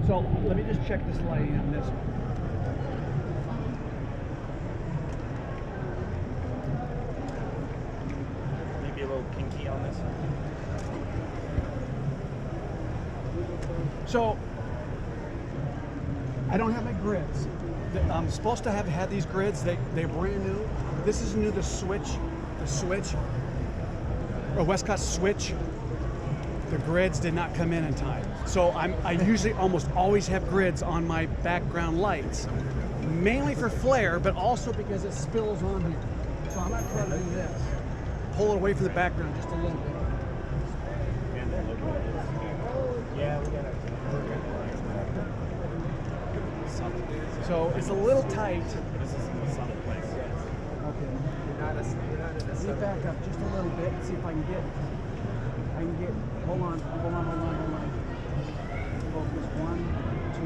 So let me just check this lighting on this one. Maybe a little kinky on this. So I don't have my grids. I'm supposed to have had these grids. They're brand new. This is new. The switch, or Westcott switch. The grids did not come in time. So I usually almost always have grids on my background lights, mainly for flare, but also because it spills on here. So I'm gonna try to do this. Pull it away from the background just a little bit. Yeah, we got So it's a little tight. This is in the sun place. Okay. You're not in a Let me back up just a little bit and see if I can get. Hold on. Focus 1, 2,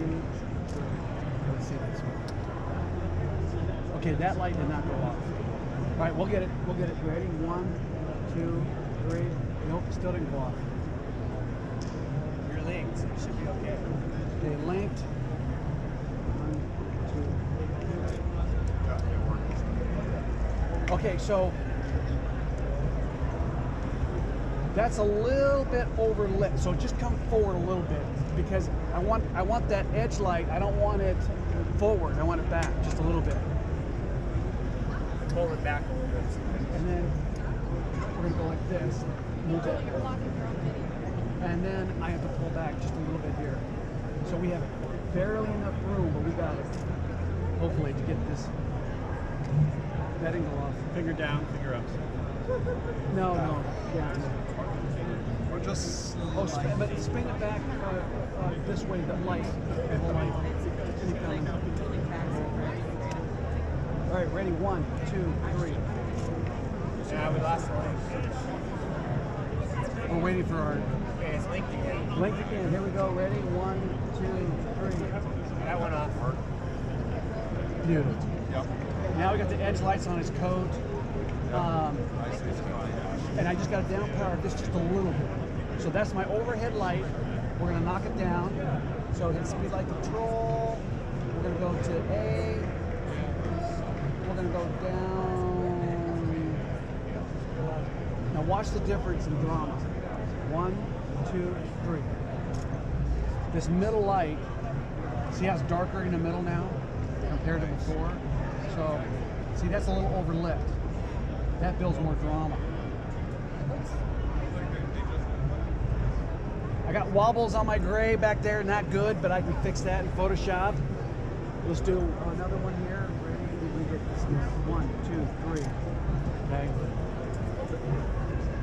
3. Let's see this one. Okay, that light did not go off. All right, we'll get it. Ready? 1, 2, 3. Nope, still didn't go off. You're linked, so you should be okay. Okay, linked. 1, 2. Okay, so that's a little bit overlit. So just come forward a little bit because I want that edge light. I don't want it forward. I want it back just a little bit. Pull it back a little bit. And then we're gonna go like this. Move it. And then I have to pull back just a little bit here. So we have barely enough room, but we got it. Hopefully to get this. That didn't go off. Finger down, finger up. No, yeah. Or just But spin it back this way, the light. The light. Keep coming. All right, ready? 1, 2, 3. Yeah, we lost the link. We're waiting for our Okay, it's linked again. link again. Here we go. Ready? 1, 2, 3. That went off. Beautiful. Yep. Now we got the edge lights on his coat. And I just got to down power this just a little bit. So that's my overhead light. We're gonna knock it down. So hit speed light control. We're gonna go to A. We're gonna go down. Now watch the difference in drama. 1, 2, 3. This middle light, see how it's darker in the middle now compared to before? So, see, that's a little overlit. That builds more drama. I got wobbles on my gray back there, not good, but I can fix that in Photoshop. Let's do another one here. Ready? We get this now. 1, 2, 3. Okay.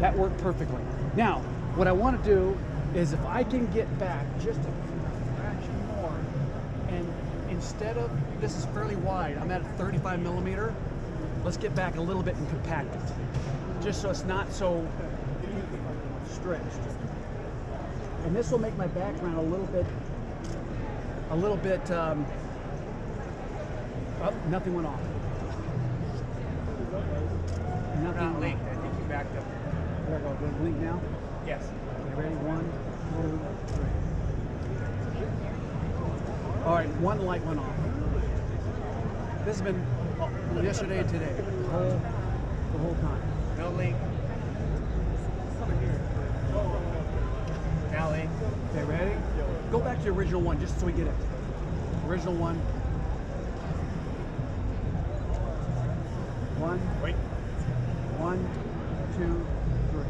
That worked perfectly. Now, what I want to do is if I can get back just a fraction more, and instead of, this is fairly wide, I'm at a 35 millimeter, let's get back a little bit and compact it. Just so it's not so stretched. And this will make my background a little bit, oh, nothing went off. Nothing Not went linked. off. I think you backed up. There we go. Do I blink now? Yes. Okay, ready? 1, 2, 3. All right, one light went off. This has been yesterday and today, the whole time. No link. Now link. Okay, ready? Go back to the original one just so we get it. Original one. 1, Wait. 1, 2, 3.